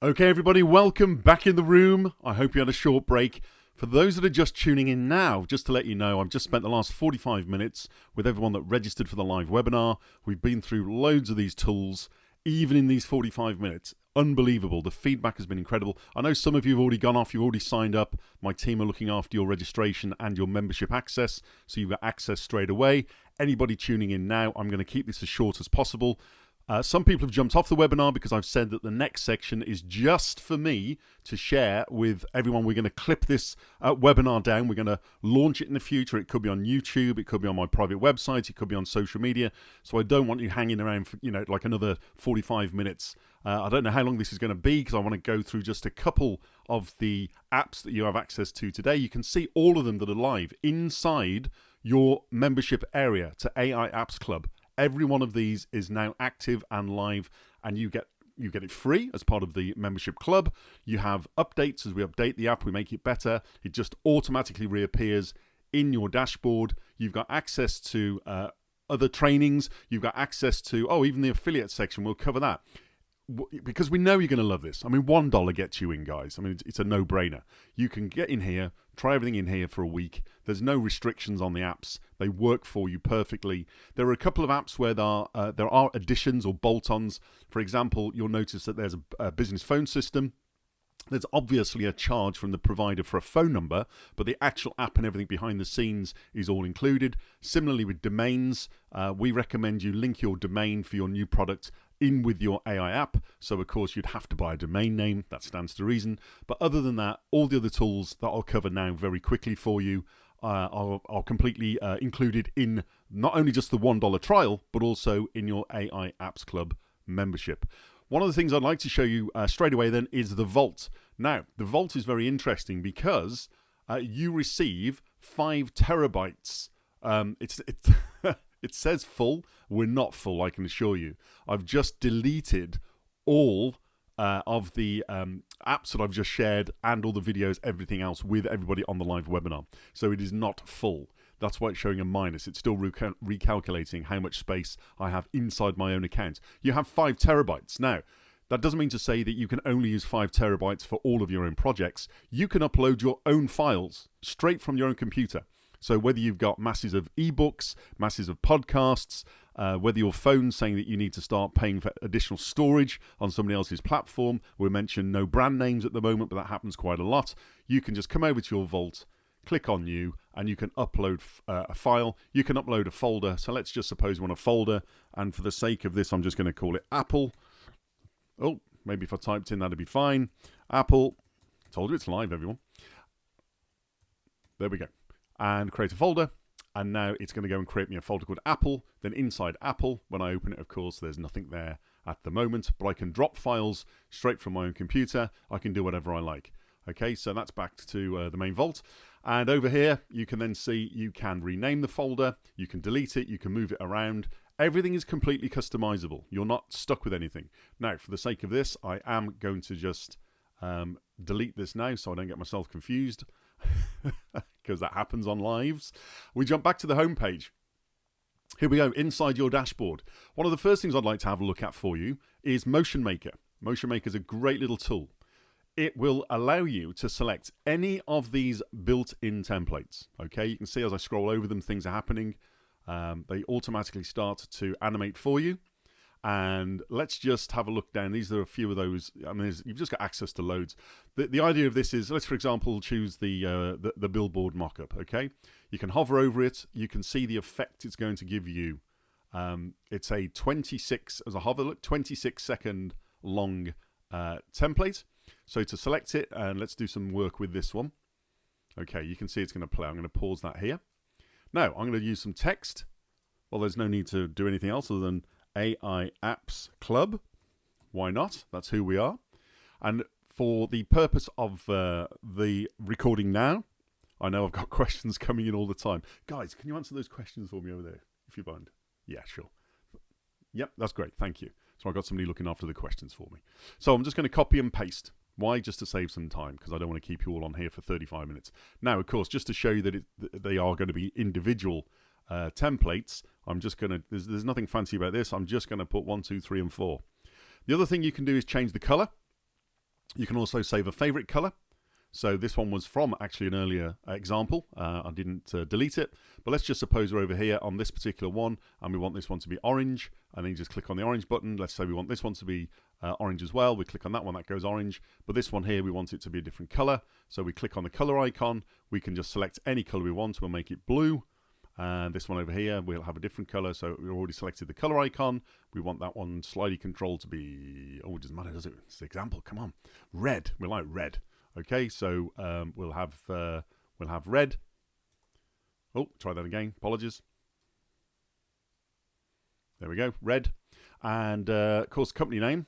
Okay, everybody, welcome back in the room. I hope you had a short break. For those that are just tuning in now, just to let you know, I've just spent the last 45 minutes with everyone that registered for the live webinar. We've been through loads of these tools, even in these 45 minutes. Unbelievable. The feedback has been incredible. I know some of you have already gone off, you've already signed up. My team are looking after your registration and your membership access, so you've got access straight away. Anybody tuning in now, I'm going to keep this as short as possible. Some people have jumped off the webinar because I've said that the next section is just for me to share with everyone. We're going to clip this webinar down. We're going to launch it in the future. It could be on YouTube. It could be on my private website. It could be on social media. So I don't want you hanging around for, like another 45 minutes. I don't know how long this is going to be because I want to go through just a couple of the apps that you have access to today. You can see all of them that are live inside your membership area to AI Apps Club. Every one of these is now active and live, and you get it free as part of the membership club. You have updates as we update the app, we make it better. It just automatically reappears in your dashboard. You've got access to other trainings. You've got access to, even the affiliate section. We'll cover that. Because we know you're going to love this. I mean, $1 gets you in, guys. I mean, it's a no-brainer. You can get in here, try everything in here for a week. There's no restrictions on the apps. They work for you perfectly. There are a couple of apps where there are additions or bolt-ons. For example, you'll notice that there's a business phone system. There's obviously a charge from the provider for a phone number, but the actual app and everything behind the scenes is all included. Similarly with domains, we recommend you link your domain for your new product in with your AI app. So, of course, you'd have to buy a domain name. That stands to reason. But other than that, all the other tools that I'll cover now very quickly for you are completely included in not only just the $1 trial, but also in your AI Apps Club membership. One of the things I'd like to show you straight away then is the Vault. Now, the Vault is very interesting because you receive 5 terabytes. It says full. We're not full, I can assure you. I've just deleted all of the apps that I've just shared and all the videos, everything else with everybody on the live webinar. So it is not full. That's why it's showing a minus. It's still recalculating how much space I have inside my own account. You have 5 terabytes. Now, that doesn't mean to say that you can only use 5 terabytes for all of your own projects. You can upload your own files straight from your own computer. So whether you've got masses of ebooks, masses of podcasts, whether your phone's saying that you need to start paying for additional storage on somebody else's platform, we mentioned no brand names at the moment, but that happens quite a lot. You can just come over to your Vault, click on New, and you can upload a file. You can upload a folder. So let's just suppose we want a folder, and for the sake of this, I'm just going to call it Apple. Oh, maybe if I typed in, that'd be fine. Apple. Told you it's live, everyone. There we go. And create a folder. And now it's going to go and create me a folder called Apple. Then inside Apple, when I open it, of course, there's nothing there at the moment. But I can drop files straight from my own computer. I can do whatever I like. Okay, so that's back to the main Vault. And over here, you can then see you can rename the folder. You can delete it. You can move it around. Everything is completely customizable. You're not stuck with anything. Now, for the sake of this, I am going to just delete this now so I don't get myself confused because that happens on lives. We jump back to the home page. Here we go, inside your dashboard. One of the first things I'd like to have a look at for you is Motion Maker. Motion Maker is a great little tool. It will allow you to select any of these built-in templates. Okay, you can see as I scroll over them, things are happening. They automatically start to animate for you. And let's just have a look down. These are a few of those. I mean, you've just got access to loads. The idea of this is, let's, for example, choose the billboard mock-up, okay? You can hover over it. You can see the effect it's going to give you. It's a 26 second long template. So to select it, and let's do some work with this one. Okay, you can see it's going to play. I'm going to pause that here. Now, I'm going to use some text. Well, there's no need to do anything else other than AI Apps Club. Why not? That's who we are. And for the purpose of the recording now, I know I've got questions coming in all the time. Guys, can you answer those questions for me over there, if you mind? Yeah, sure. Yep, that's great. Thank you. So I've got somebody looking after the questions for me. So I'm just going to copy and paste. Why? Just to save some time, because I don't want to keep you all on here for 35 minutes. Now, of course, just to show you that they are going to be individual templates, I'm just going to, there's nothing fancy about this. I'm just going to put 1, 2, 3, and 4. The other thing you can do is change the color. You can also save a favorite color. So this one was from actually an earlier example. I didn't delete it, but let's just suppose we're over here on this particular one and we want this one to be orange, and then you just click on the orange button. Let's say we want this one to be orange as well. We click on that one, that goes orange, but this one here we want it to be a different color. So we click on the color icon. We can just select any color we want. We'll make it blue. And this one over here, we'll have a different color. So we already selected the color icon. We want that one slightly controlled to be, oh, it doesn't matter, does it? It's the example, come on. Red, we like red. Okay, so we'll have red. Oh, try that again, apologies. There we go, red. And of course, company name,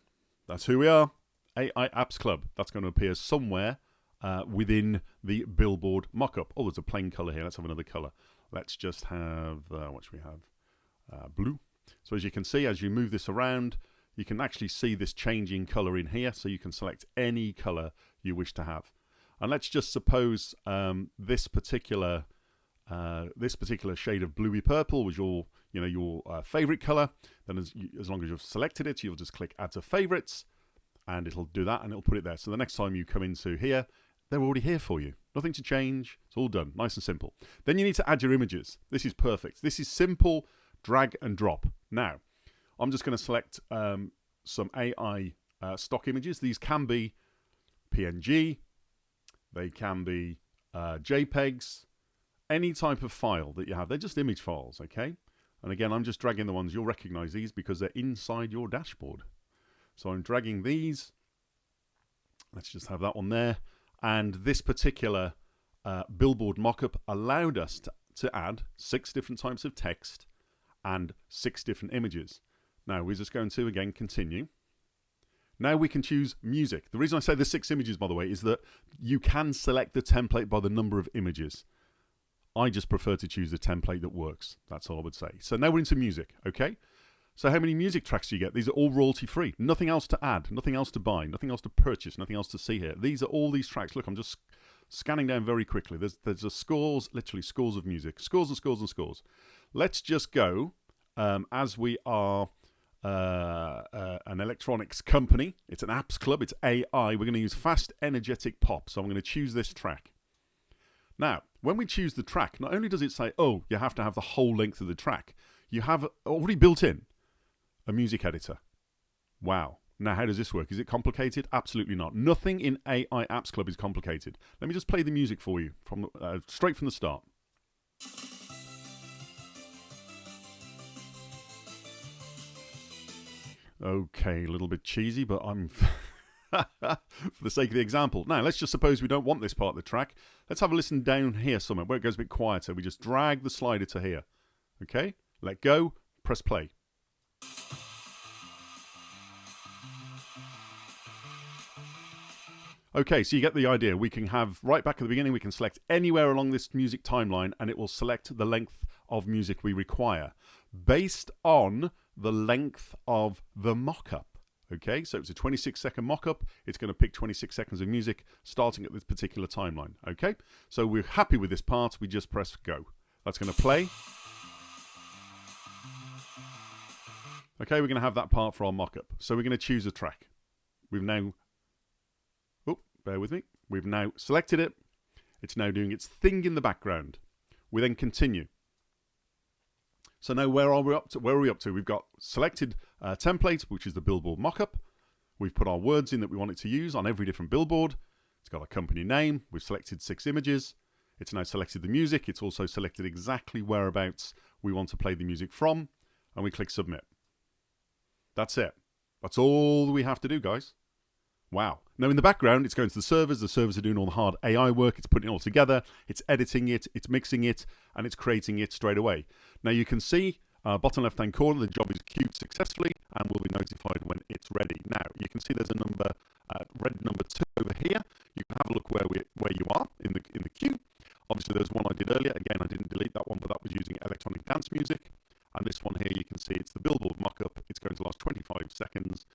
that's who we are. AI Apps Club, that's going to appear somewhere within the billboard mockup. Oh, there's a plain color here, let's have another color. Let's just have, what should we have? Blue. So as you can see, as you move this around, you can actually see this changing color in here. So you can select any color you wish to have. And let's just suppose this particular shade of bluey purple was your favorite color. Then as long as you've selected it, you'll just click add to favorites, and it'll do that, and it'll put it there. So the next time you come into here, they're already here for you. Nothing to change. It's all done. Nice and simple. Then you need to add your images. This is perfect. This is simple drag and drop. Now, I'm just going to select some AI stock images. These can be PNG. They can be JPEGs. Any type of file that you have. They're just image files, okay? And again, I'm just dragging the ones. You'll recognize these because they're inside your dashboard. So I'm dragging these. Let's just have that one there. And this particular billboard mockup allowed us to add 6 different types of text and 6 different images. Now we're just going to, again, continue. Now we can choose music. The reason I say the 6 images, by the way, is that you can select the template by the number of images. I just prefer to choose the template that works. That's all I would say. So now we're into music, okay? So how many music tracks do you get? These are all royalty-free. Nothing else to add, nothing else to buy, nothing else to purchase, nothing else to see here. These are all these tracks. Look, I'm just scanning down very quickly. There's a scores, literally scores of music. Scores and scores and scores. Let's just go, as we are an electronics company. It's an apps club. It's AI. We're going to use fast, energetic pop. So I'm going to choose this track. Now, when we choose the track, not only does it say, oh, you have to have the whole length of the track, you have already built in a music editor. Wow. Now, how does this work? Is it complicated? Absolutely not. Nothing in AI Apps Club is complicated. Let me just play the music for you from straight from the start. Okay, a little bit cheesy, but I'm for the sake of the example. Now, let's just suppose we don't want this part of the track. Let's have a listen down here somewhere where it goes a bit quieter. We just drag the slider to here. Okay, let go, press play. Okay, so you get the idea. We can have, right back at the beginning, we can select anywhere along this music timeline and it will select the length of music we require based on the length of the mock-up. Okay, so it's a 26-second mock-up. It's going to pick 26 seconds of music starting at this particular timeline. Okay, so we're happy with this part. We just press go. That's going to play. Okay, we're going to have that part for our mock-up. So we're going to choose a track. We've now, bear with me. We've now selected it. It's now doing its thing in the background. We then continue. So now where are we up to? Where are we up to? We've got selected template, which is the billboard mockup. We've put our words in that we want it to use on every different billboard. It's got a company name. We've selected 6 images. It's now selected the music. It's also selected exactly whereabouts we want to play the music from. And we click submit. That's it. That's all we have to do, guys. Wow. Now, in the background, it's going to the servers. The servers are doing all the hard AI work. It's putting it all together. It's editing it. It's mixing it. And it's creating it straight away. Now, you can see, bottom left-hand corner, the job is queued successfully and will be notified when it's ready. Now, you can see there's a number, red number 2 over here. You can have a look where you are in the queue. Obviously, there's one I did earlier. Again, I didn't delete that one, but that was using electronic dance music. And this one here, you can see it's the billboard mockup. It's going to last 25 seconds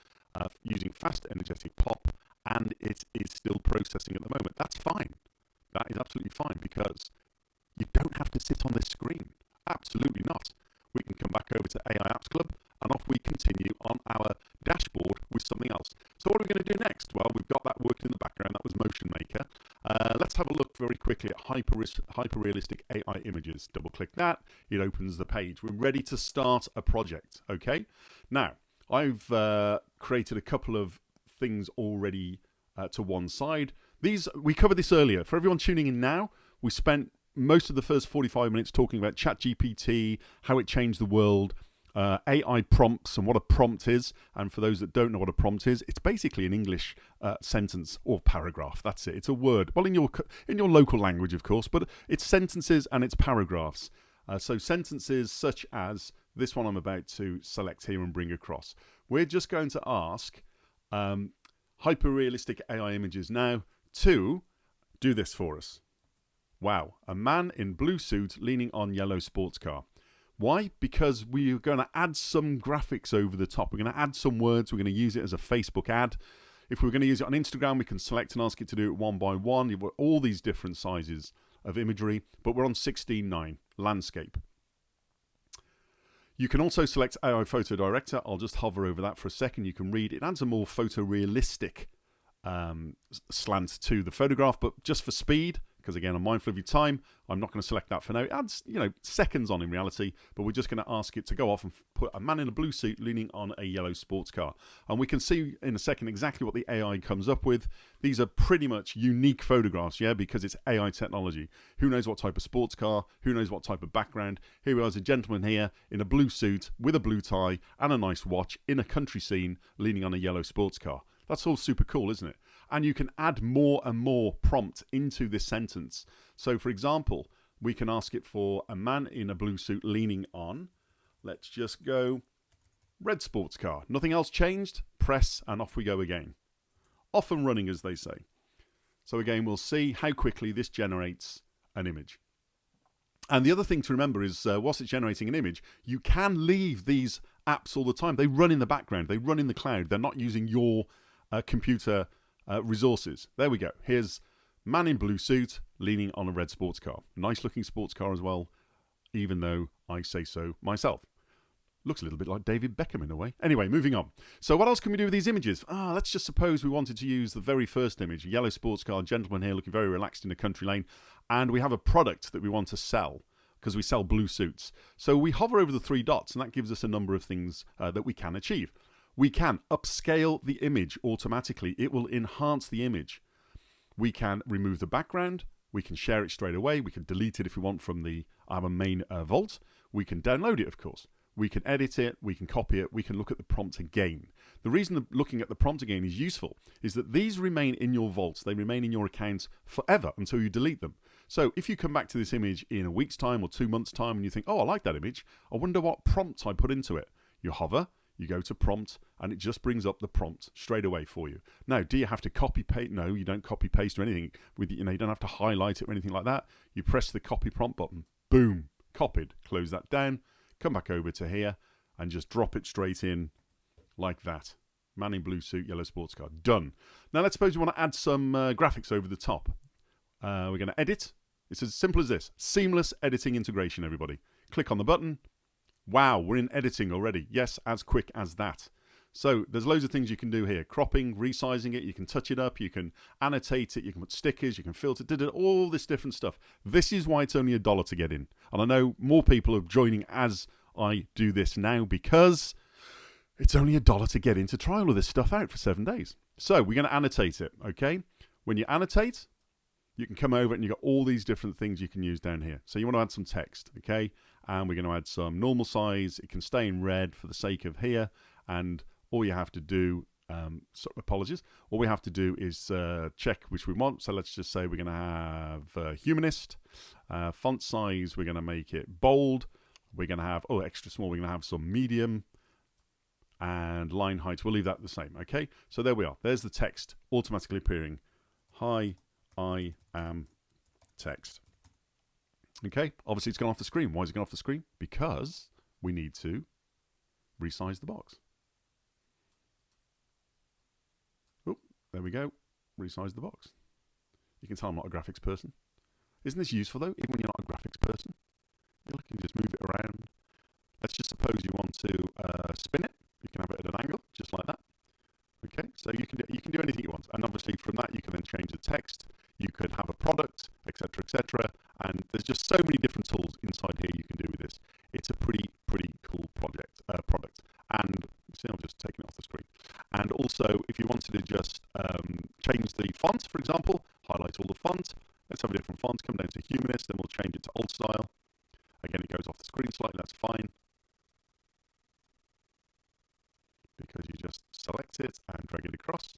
using fast, energetic pop, and it is still processing at the moment. That's fine. That is absolutely fine because you don't have to sit on this screen. Absolutely not. We can come back over to AI Apps Club, and off we continue on our dashboard with something else. So what are we going to do next? Well, we've got that working in the background. That was Motion Maker. Let's have a look very quickly at hyper-realistic AI images. Double-click that. It opens the page. We're ready to start a project, okay? Now, I've created a couple of things already to one side. We covered this earlier. For everyone tuning in now, we spent most of the first 45 minutes talking about ChatGPT, how it changed the world, AI prompts and what a prompt is. And for those that don't know what a prompt is, it's basically an English sentence or paragraph. That's it. It's a word. Well, in your local language, of course, but it's sentences and it's paragraphs. So sentences such as this one I'm about to select here and bring across. We're just going to ask hyper-realistic AI images now to do this for us. Wow, a man in blue suit leaning on yellow sports car. Why? Because we're going to add some graphics over the top. We're going to add some words. We're going to use it as a Facebook ad. If we're going to use it on Instagram, we can select and ask it to do it one by one. You've got all these different sizes of imagery, but we're on 16:9, landscape. You can also select AI Photo Director. I'll just hover over that for a second. You can read. It adds a more photorealistic slant to the photograph, but just for speed, because again, I'm mindful of your time, I'm not going to select that for now. It adds, seconds on in reality, but we're just going to ask it to go off and put a man in a blue suit leaning on a yellow sports car. And we can see in a second exactly what the AI comes up with. These are pretty much unique photographs, yeah, because it's AI technology. Who knows what type of sports car? Who knows what type of background? Here we are, as a gentleman here in a blue suit with a blue tie and a nice watch in a country scene leaning on a yellow sports car. That's all super cool, isn't it? And you can add more and more prompt into this sentence. So, for example, we can ask it for a man in a blue suit leaning on, let's just go, red sports car. Nothing else changed. Press, and off we go again. Off and running, as they say. So again, we'll see how quickly this generates an image. And the other thing to remember is, whilst it's generating an image, you can leave these apps all the time. They run in the background. They run in the cloud. They're not using your computer resources. There we go. Here's man in blue suit leaning on a red sports car. Nice looking sports car as well, even though I say so myself. Looks a little bit like David Beckham in a way. Anyway, moving on. So what else can we do with these images? Let's just suppose we wanted to use the very first image, a yellow sports car, gentleman here looking very relaxed in a country lane, and we have a product that we want to sell because we sell blue suits. So we hover over the three dots, and that gives us a number of things that we can achieve. We can upscale the image automatically. It will enhance the image. We can remove the background. We can share it straight away. We can delete it if we want from our main vault. We can download it, of course. We can edit it. We can copy it. We can look at the prompt again. The reason looking at the prompt again is useful is that these remain in your vaults. They remain in your accounts forever until you delete them. So if you come back to this image in a week's time or 2 months' time and you think, oh, I like that image. I wonder what prompt I put into it. You hover. You go to prompt, and it just brings up the prompt straight away for you. Now, do you have to copy paste? No, you don't copy paste or anything. You don't have to highlight it or anything like that. You press the copy prompt button. Boom, copied. Close that down. Come back over to here and just drop it straight in like that. Man in blue suit, yellow sports car. Done. Now, let's suppose we want to add some graphics over the top. We're going to edit. It's as simple as this. Seamless editing integration, everybody. Click on the button. Wow, we're in editing already. Yes, as quick as that. So there's loads of things you can do here. Cropping, resizing it, you can touch it up, you can annotate it, you can put stickers, you can filter, all this different stuff. This is why it's only $1 to get in. And I know more people are joining as I do this now because it's only $1 to get in to try all of this stuff out for 7 days. So we're going to annotate it, okay? When you annotate, you can come over and you've got all these different things you can use down here. So you want to add some text, okay? And we're going to add some normal size. It can stay in red for the sake of here. And all you have to do, apologies, all we have to do is check which we want. So let's just say we're going to have humanist. Font size, we're going to make it bold. We're going to have, extra small. We're going to have some medium. And line height, we'll leave that the same, okay? So there we are. There's the text automatically appearing. Hi, I am text. Okay, obviously it's gone off the screen. Why is it gone off the screen? Because we need to resize the box. Oh, there we go. Resize the box. You can tell I'm not a graphics person. Isn't this useful though, even when you're not a graphics person? You can just move it around. Let's just suppose you want to spin it. You can have it at an angle, just like that. Okay, So you can do anything you want, and obviously from that you can then change the text. You could have a product, etc., etc. And there's just so many different tools inside here you can do with this. It's a pretty cool product. And see, I've just taken it off the screen. And also, if you wanted to just change the font, for example, highlight all the font. Let's have a different font. Come down to Humanist, then we'll change it to Old Style. Again, it goes off the screen slightly. That's fine, because you just select it and drag it across.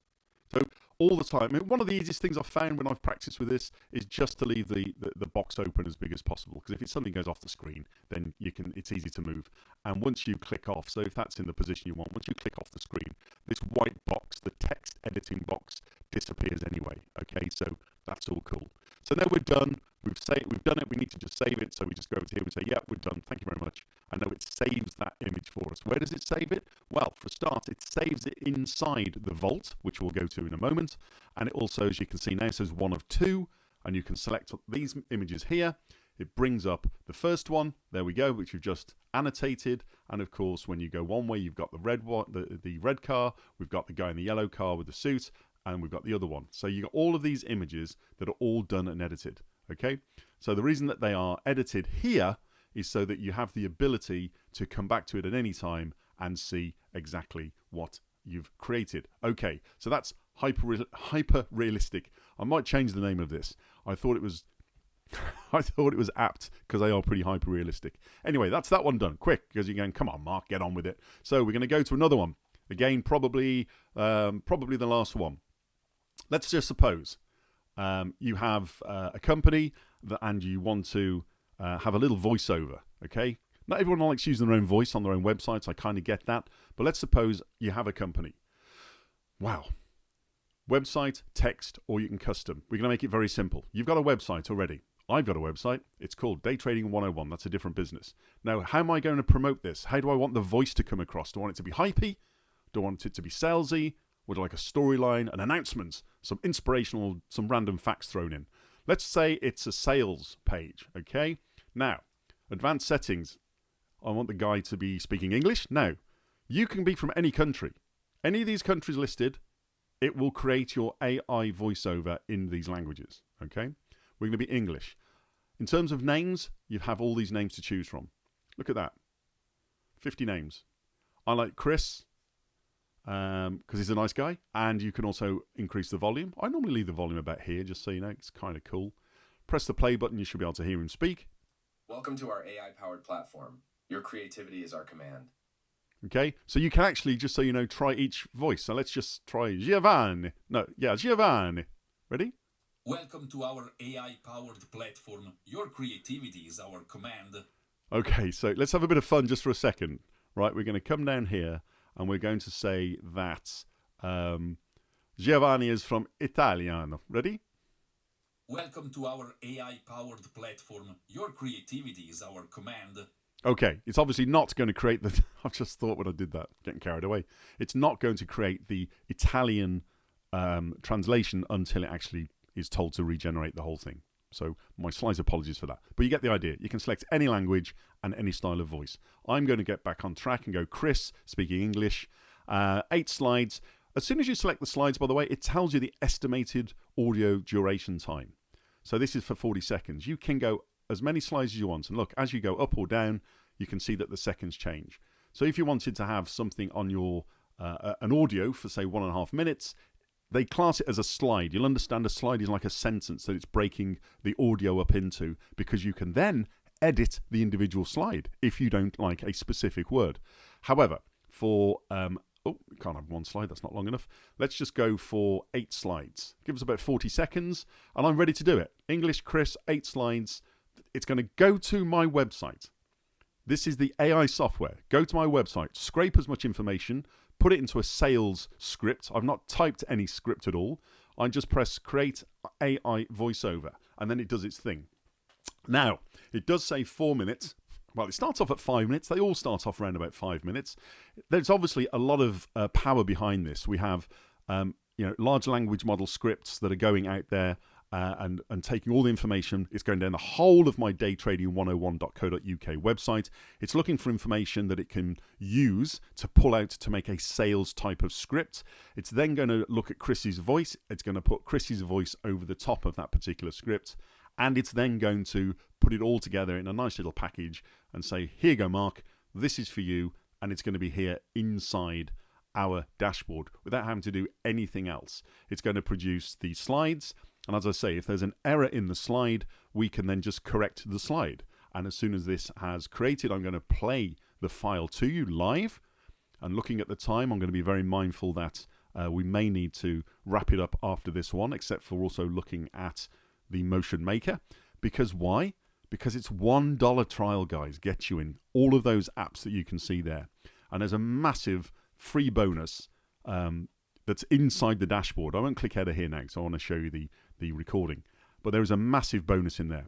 So all the time, I mean, one of the easiest things I've found when I've practiced with this is just to leave the box open as big as possible, because if it suddenly goes off the screen, then it's easy to move. And once you click off, so if that's in the position you want, once you click off the screen, this white box, the text editing box, disappears anyway. Okay, so that's all cool. So now we're done. We've done it. We need to just save it. So we just go over here and say, yeah, we're done. Thank you very much. And now it saves that image for us. Where does it save it? Well, for a start, it saves it inside the vault, which we'll go to in a moment. And it also, as you can see now, says 1 of 2. And you can select these images here. It brings up the first one. There we go, which we've just annotated. And of course, when you go one way, you've got the red car. We've got the guy in the yellow car with the suit. And we've got the other one. So you got all of these images that are all done and edited. Okay, so the reason that they are edited here is so that you have the ability to come back to it at any time and see exactly what you've created. Okay, so that's hyper realistic. I might change the name of this. I thought it was apt because they are pretty hyper realistic. Anyway, that's that one done. Quick, because you're going, come on, Mark, get on with it. So we're going to go to another one. Again, probably the last one. Let's just suppose you have a company and you want to have a little voiceover, okay? Not everyone likes using their own voice on their own websites. I kind of get that. But let's suppose you have a company. Wow. Website, text, or you can custom. We're going to make it very simple. You've got a website already. I've got a website. It's called Day Trading 101. That's a different business. Now, how am I going to promote this? How do I want the voice to come across? Do I want it to be hypey? Do I want it to be salesy? Would I like a storyline, an announcement, some inspirational, some random facts thrown in? Let's say it's a sales page, okay? Now, advanced settings. I want the guy to be speaking English. Now, you can be from any country. Any of these countries listed, it will create your AI voiceover in these languages, okay? We're going to be English. In terms of names, you have all these names to choose from. Look at that. 50 names. I like Chris, because he's a nice guy, and you can also increase the volume. I normally leave the volume about here, just so you know. It's kind of cool. Press the play button. You should be able to hear him speak. Welcome to our AI-powered platform. Your creativity is our command. Okay, so you can actually, just so you know, try each voice. So let's just try Giovanni. Giovanni. Ready? Welcome to our AI-powered platform. Your creativity is our command. Okay, so let's have a bit of fun just for a second. Right, we're going to come down here, and we're going to say that Giovanni is from Italiano. Ready? Welcome to our AI-powered platform. Your creativity is our command. Okay, it's obviously not going to create the... I've just thought when I did that, getting carried away. It's not going to create the Italian translation until it actually is told to regenerate the whole thing. So my slight apologies for that. But you get the idea. You can select any language and any style of voice. I'm going to get back on track and go Chris, speaking English. 8 slides. As soon as you select the slides, by the way, it tells you the estimated audio duration time. So this is for 40 seconds. You can go as many slides as you want. And look, as you go up or down, you can see that the seconds change. So if you wanted to have something on your an audio for, say, 1.5 minutes, they class it as a slide. You'll understand a slide is like a sentence that it's breaking the audio up into, because you can then edit the individual slide if you don't like a specific word. However, for... we can't have one slide. That's not long enough. Let's just go for 8 slides. Give us about 40 seconds, and I'm ready to do it. English, Chris, 8 slides. It's going to go to my website. This is the AI software. Go to my website, scrape as much information, put it into a sales script. I've not typed any script at all. I just press create AI voiceover, and then it does its thing. Now, it does say 4 minutes. Well, it starts off at 5 minutes. They all start off around about 5 minutes. There's obviously a lot of power behind this. We have large language model scripts that are going out there, and taking all the information. It's going down the whole of my daytrading101.co.uk website. It's looking for information that it can use to pull out to make a sales type of script. It's then going to look at Chrissy's voice. It's going to put Chrissy's voice over the top of that particular script. And it's then going to put it all together in a nice little package and say, here you go, Mark, this is for you. And it's going to be here inside our dashboard without having to do anything else. It's going to produce the slides. And as I say, if there's an error in the slide, we can then just correct the slide. And as soon as this has created, I'm going to play the file to you live. And looking at the time, I'm going to be very mindful that we may need to wrap it up after this one, except for also looking at the Motion Maker. Because why? Because it's $1 trial, guys, gets you in all of those apps that you can see there. And there's a massive free bonus that's inside the dashboard. I won't click out of here now because I want to show you the recording. But there is a massive bonus in there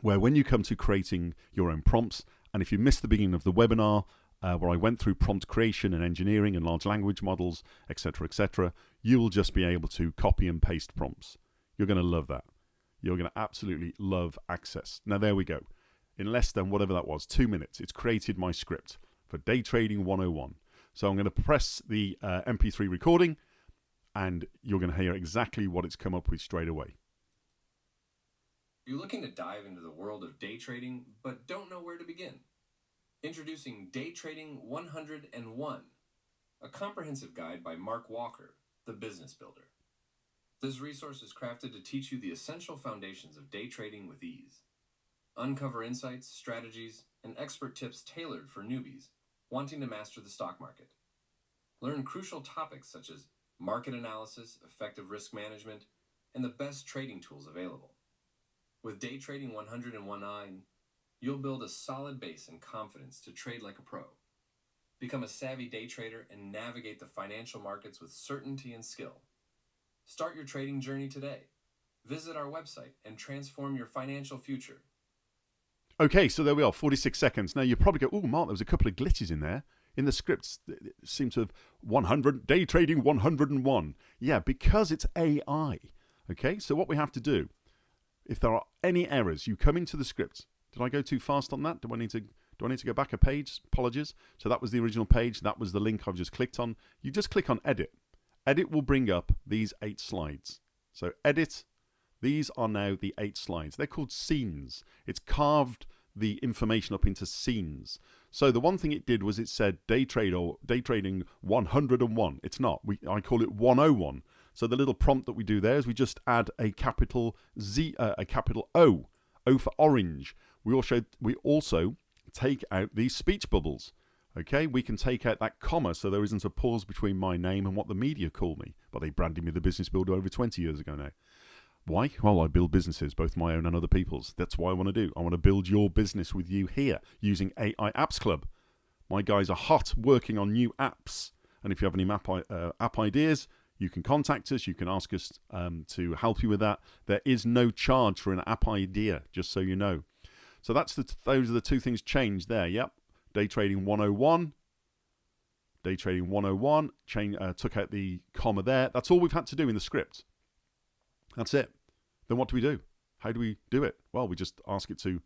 where when you come to creating your own prompts, and if you missed the beginning of the webinar where I went through prompt creation and engineering and large language models, etc., you will just be able to copy and paste prompts. You're going to love that. You're going to absolutely love Access. Now, there we go. In less than whatever that was, 2 minutes, it's created my script for Day Trading 101. So I'm going to press the MP3 recording, and you're going to hear exactly what it's come up with straight away. You're looking to dive into the world of day trading, but don't know where to begin? Introducing Day Trading 101, a comprehensive guide by Mark Walker, the business builder. This resource is crafted to teach you the essential foundations of day trading with ease. Uncover insights, strategies, and expert tips tailored for newbies wanting to master the stock market. Learn crucial topics such as market analysis, effective risk management, and the best trading tools available. With Day Trading 101, you'll build a solid base and confidence to trade like a pro. Become a savvy day trader and navigate the financial markets with certainty and skill. Start your trading journey today. Visit our website and transform your financial future. Okay, so there we are, 46 seconds. Now you probably go, oh, Mark, there was a couple of glitches in there. In the scripts, it seems to have 100, Day Trading 101. Yeah, because it's AI. Okay, so what we have to do, if there are any errors, you come into the script. Did I go too fast on that? Do I need to go back a page? Apologies. So that was the original page. That was the link I've just clicked on. You just click on Edit. Edit will bring up these 8 slides. So Edit, these are now the 8 slides. They're called scenes. It's carved the information up into scenes. So the one thing it did was it said Day Trading 101. It's not. I call it 101. So the little prompt that we do there is we just add a capital Z, a capital O for orange. We also take out these speech bubbles. Okay, we can take out that comma so there isn't a pause between my name and what the media call me. But they branded me the business builder over 20 years ago now. Why? Well, I build businesses, both my own and other people's. That's what I want to do. I want to build your business with you here using AI Apps Club. My guys are hot working on new apps. And if you have any app ideas, you can contact us. You can ask us to help you with that. There is no charge for an app idea, just so you know. So those are the 2 things changed there. Yep. Day Trading 101. Day Trading 101. Took out the comma there. That's all we've had to do in the script. That's it. Then what do we do? How do we do it? Well, we just ask it to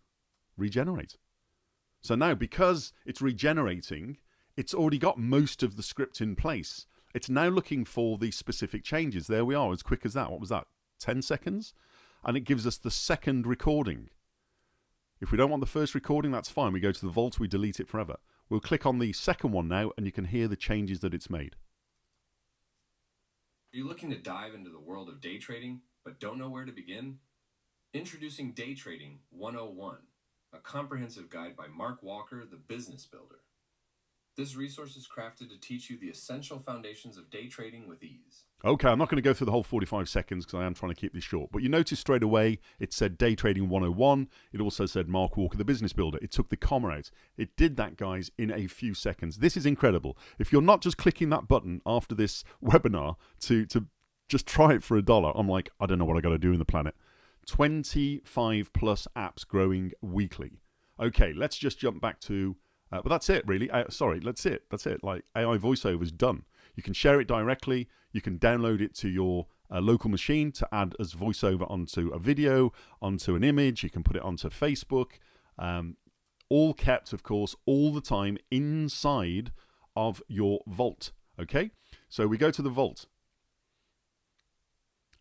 regenerate. So now, because it's regenerating, it's already got most of the script in place. It's now looking for the specific changes. There we are, as quick as that. What was that? 10 seconds? And it gives us the second recording. If we don't want the first recording, that's fine. We go to the vault, we delete it forever. We'll click on the second one now, and you can hear the changes that it's made. Are you looking to dive into the world of day trading, but don't know where to begin? Introducing Day Trading 101, a comprehensive guide by Mark Walker, the business builder. This resource is crafted to teach you the essential foundations of day trading with ease. Okay, I'm not going to go through the whole 45 seconds because I am trying to keep this short. But you notice straight away it said Day Trading 101. It also said Mark Walker, the business builder. It took the comma out. It did that, guys, in a few seconds. This is incredible. If you're not just clicking that button after this webinar to just try it for $1, I'm like, I don't know what I got to do in the planet. 25 plus apps growing weekly. Okay, let's just jump back to... but that's it, really. That's it. Like, AI voiceover is done. You can share it directly. You can download it to your a local machine to add as voiceover onto a video, onto an image. You can put it onto Facebook. All kept, of course, all the time inside of your vault. Okay, so we go to the vault.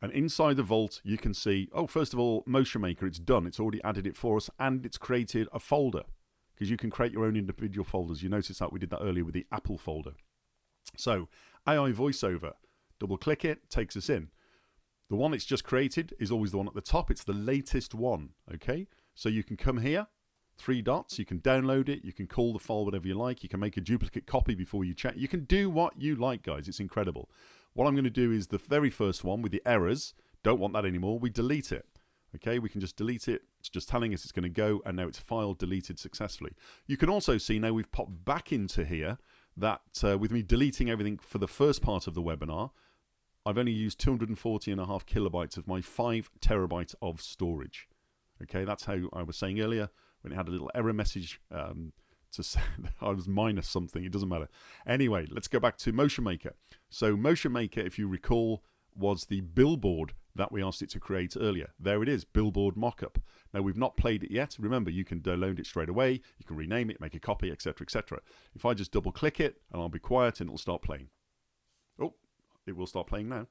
And inside the vault, you can see, oh, first of all, Motion Maker, it's done. It's already added it for us, and it's created a folder, because you can create your own individual folders. You notice that we did that earlier with the Apple folder. So AI voiceover, double click it, takes us in. The one it's just created is always the one at the top. It's the latest one, okay? So you can come here, 3 dots, you can download it, you can call the file whatever you like, you can make a duplicate copy before you check. You can do what you like, guys. It's incredible. What I'm going to do is the very first one with the errors. Don't want that anymore. We delete it. Okay, we can just delete it. It's just telling us it's going to go, and now it's file deleted successfully. You can also see now we've popped back into here that with me deleting everything for the first part of the webinar, I've only used 240.5 kilobytes of my 5 terabytes of storage. Okay, that's how I was saying earlier when it had a little error message to say I was minus something. It doesn't matter. Anyway, let's go back to Motion Maker. So Motion Maker, if you recall, was the billboard that we asked it to create earlier. There it is, billboard mockup. Now, we've not played it yet. Remember, you can download it straight away. You can rename it, make a copy, etc., etc. If I just double click it and I'll be quiet and it'll start playing. Oh, it will start playing now.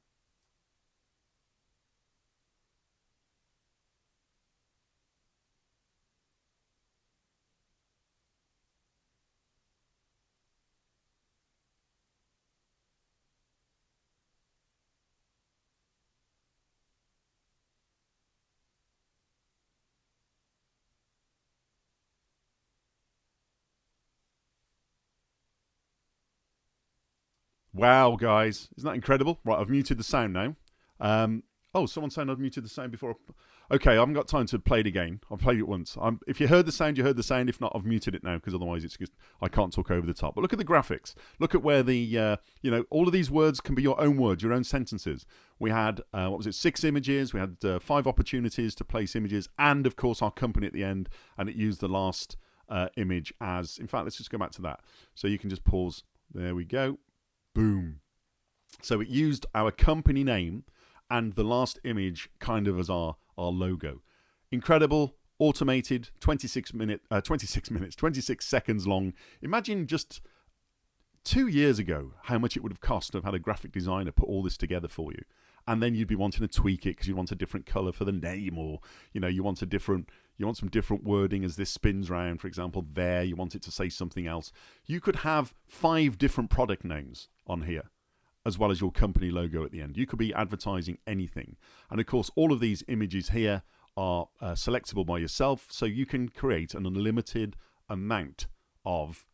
Wow, guys. Isn't that incredible? Right, I've muted the sound now. Oh, someone saying I've muted the sound before. Okay, I haven't got time to play it again. I've played it once. If you heard the sound, you heard the sound. If not, I've muted it now because otherwise it's just, I can't talk over the top. But look at the graphics. Look at where the, all of these words can be your own words, your own sentences. We had, 6 images. We had 5 opportunities to place images. And, of course, our company at the end. And it used the last image as, in fact, let's just go back to that. So you can just pause. There we go. Boom. So it used our company name and the last image kind of as our logo. Incredible, automated, 26 seconds long. Imagine just 2 years ago how much it would have cost to have had a graphic designer put all this together for you. And then you'd be wanting to tweak it because you want a different color for the name, or you want some different wording as this spins round, for example, there. You want it to say something else. You could have 5 different product names on here, as well as your company logo at the end. You could be advertising anything. And of course, all of these images here are selectable by yourself, so you can create an unlimited amount of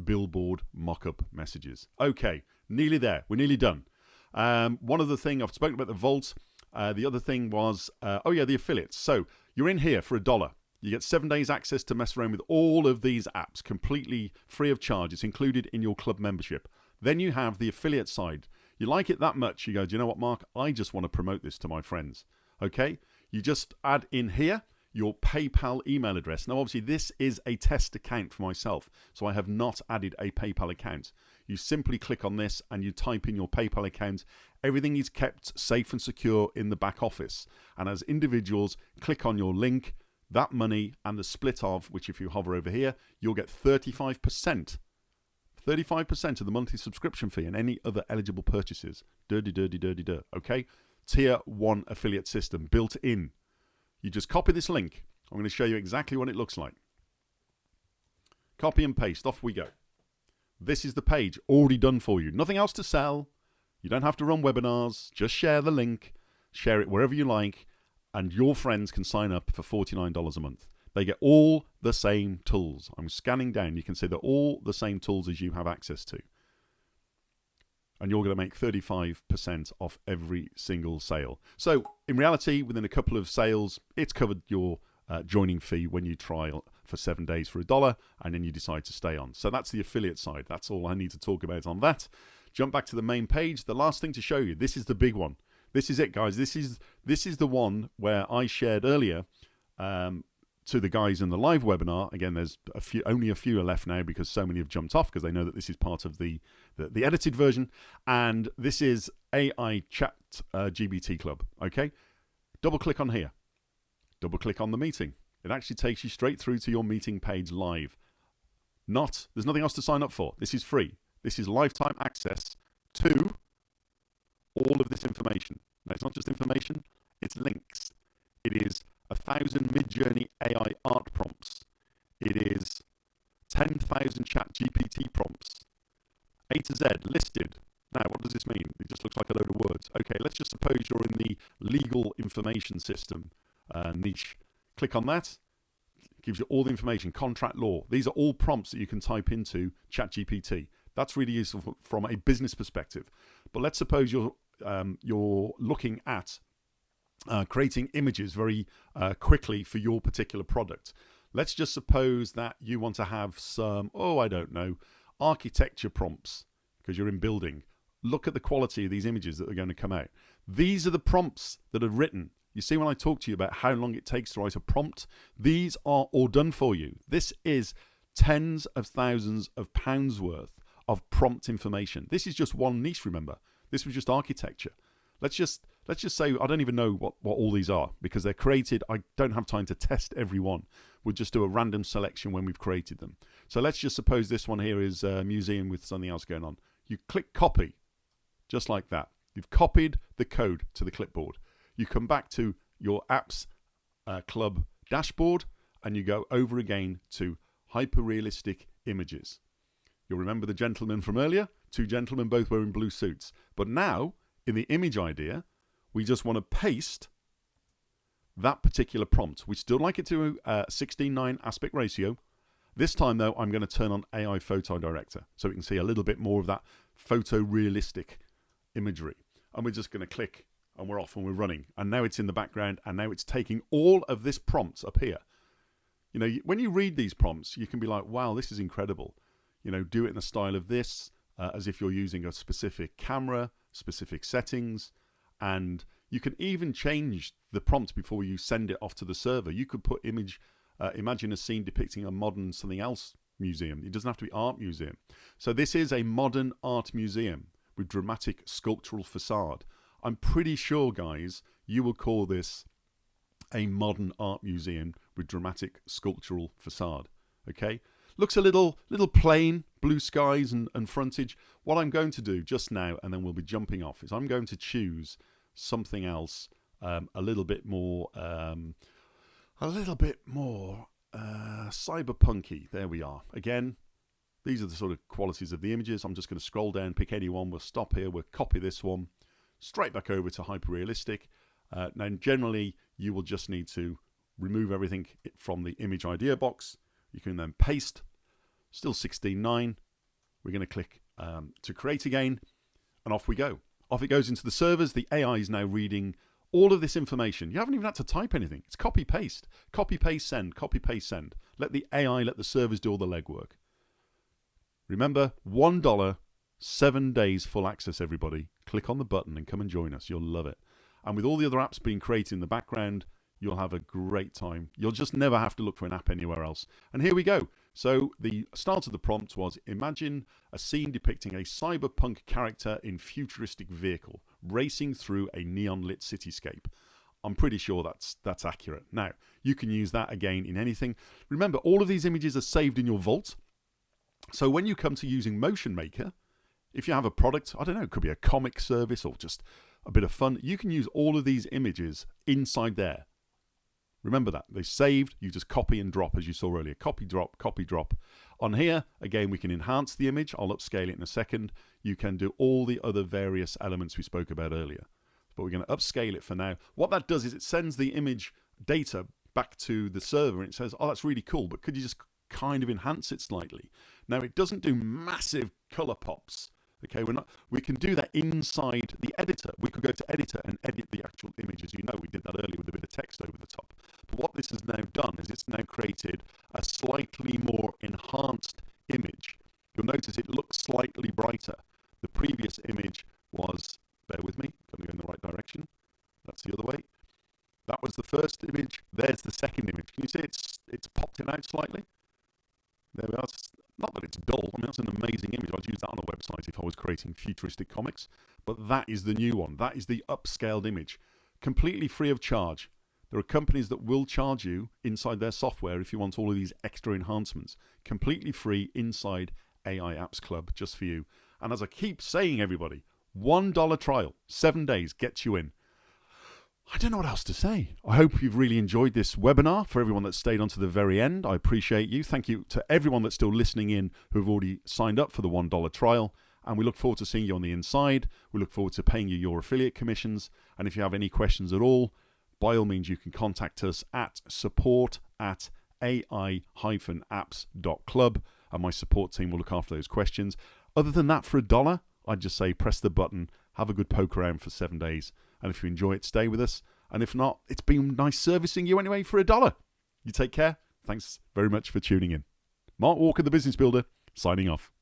billboard mock-up messages. Okay, nearly there. We're nearly done. One other thing, I've spoken about the Vault. The other thing was, the affiliates. So you're in here for $1. You get 7 days access to mess around with all of these apps completely free of charge. It's included in your club membership. Then you have the affiliate side. You like it that much, you go, do you know what, Mark? I just want to promote this to my friends. Okay? You just add in here your PayPal email address. Now, obviously, this is a test account for myself, so I have not added a PayPal account. You simply click on this and you type in your PayPal account. Everything is kept safe and secure in the back office. And as individuals, click on your link, that money, and the split of, which if you hover over here, you'll get 35%. 35% of the monthly subscription fee and any other eligible purchases. Okay? Tier 1 affiliate system built in. You just copy this link. I'm going to show you exactly what it looks like. Copy and paste. Off we go. This is the page already done for you. Nothing else to sell. You don't have to run webinars. Just share the link. Share it wherever you like. And your friends can sign up for $49 a month. They get all the same tools. I'm scanning down. You can see they're all the same tools as you have access to. And you're going to make 35% off every single sale. So in reality, within a couple of sales, it's covered your joining fee when you trial for 7 days for $1, and then you decide to stay on. So that's the affiliate side. That's all I need to talk about on that. Jump back to the main page. The last thing to show you, this is the big one. This is it, guys. This is the one where I shared earlier to the guys in the live webinar. Again, there's only a few are left now because so many have jumped off because they know that this is part of the edited version. And this is AI Chat GBT Club. Okay, double click on here. Double click on the meeting. It actually takes you straight through to your meeting page live. There's nothing else to sign up for. This is free. This is lifetime access to all of this information. Now, it's not just information, it's links. It is 1,000 Mid-Journey AI art prompts. It is 10,000 chat GPT prompts. A to Z listed. Now, what does this mean? It just looks like a load of words. Okay, let's just suppose you're in the legal information system niche. Click on that. It gives you all the information. Contract law. These are all prompts that you can type into ChatGPT. That's really useful from a business perspective. But let's suppose you're looking at creating images very quickly for your particular product. Let's just suppose that you want to have some, architecture prompts because you're in building. Look at the quality of these images that are going to come out. These are the prompts that are written. You see, when I talk to you about how long it takes to write a prompt, these are all done for you. This is tens of thousands of pounds worth of prompt information. This is just one niche, remember. This was just architecture. Let's just say I don't even know what all these are because they're created. I don't have time to test every one. We'll just do a random selection when we've created them. So let's just suppose this one here is a museum with something else going on. You click copy, just like that. You've copied the code to the clipboard. You come back to your apps club dashboard and you go over again to hyper-realistic images. You'll remember the gentleman from earlier, 2 gentlemen both wearing blue suits. But now, in the image idea, we just want to paste that particular prompt. We still like it to 16:9 aspect ratio. This time, though, I'm going to turn on AI Photo Director so we can see a little bit more of that photorealistic imagery. And we're just going to click and we're off and we're running. And now it's in the background and now it's taking all of this prompts up here. You know, when you read these prompts, you can be like, wow, this is incredible. You know, do it in the style of this, as if you're using a specific camera, specific settings, and you can even change the prompt before you send it off to the server. You could put imagine a scene depicting a modern something else museum. It doesn't have to be art museum. So this is a modern art museum with dramatic sculptural facade. I'm pretty sure, guys, you will call this a modern art museum with dramatic sculptural facade. Okay? Looks a little plain, blue skies and frontage. What I'm going to do just now, and then we'll be jumping off, is I'm going to choose something else a little bit more cyberpunky. There we are. Again, these are the sort of qualities of the images. I'm just going to scroll down, pick any one. We'll stop here. We'll copy this one straight back over to hyper-realistic. Now, generally, you will just need to remove everything from the image idea box. You can then paste, still 16:9. We're going to click to create again, and off we go. Off it goes into the servers. The AI is now reading all of this information. You haven't even had to type anything. It's copy-paste. Copy-paste, send. Copy-paste, send. Let the AI, let the servers do all the legwork. Remember, $1, 7 days full access, everybody. Click on the button and come and join us. You'll love it. And with all the other apps being created in the background, you'll have a great time. You'll just never have to look for an app anywhere else. And here we go. So the start of the prompt was, imagine a scene depicting a cyberpunk character in futuristic vehicle racing through a neon-lit cityscape. I'm pretty sure that's accurate. Now, you can use that again in anything. Remember, all of these images are saved in your vault. So when you come to using Motion Maker, if you have a product, I don't know, it could be a comic service or just a bit of fun, you can use all of these images inside there. Remember that. They're saved. You just copy and drop, as you saw earlier. Copy, drop, copy, drop. On here, again, we can enhance the image. I'll upscale it in a second. You can do all the other various elements we spoke about earlier. But we're going to upscale it for now. What that does is it sends the image data back to the server, and it says, oh, that's really cool, but could you just kind of enhance it slightly? Now, it doesn't do massive color pops. Okay, we can do that inside the editor. We could go to editor and edit the actual image. As you know, we did that earlier with a bit of text over the top. But what this has now done is it's now created a slightly more enhanced image. You'll notice it looks slightly brighter. The previous image was, bear with me, going to go in the right direction. That's the other way. That was the first image. There's the second image. Can you see it's popped it out slightly? There we are. Not that it's dull. I mean, that's an amazing image. I'd use that on a website if I was creating futuristic comics. but that is the new one. That is the upscaled image, completely free of charge. There are companies that will charge you inside their software if you want all of these extra enhancements, completely free inside AI Apps Club, just for you. And as I keep saying, everybody, $1 trial, 7 days gets you in. I don't know what else to say. I hope you've really enjoyed this webinar. For everyone that stayed on to the very end, I appreciate you. Thank you to everyone that's still listening in who've already signed up for the $1 trial. And we look forward to seeing you on the inside. We look forward to paying you your affiliate commissions. And if you have any questions at all, by all means, you can contact us at support@ai-apps.club. And my support team will look after those questions. Other than that, for $1, I'd just say press the button, have a good poke around for 7 days. And if you enjoy it, stay with us. And if not, it's been nice servicing you anyway for $1. You take care. Thanks very much for tuning in. Mark Walker, the Business Builder, signing off.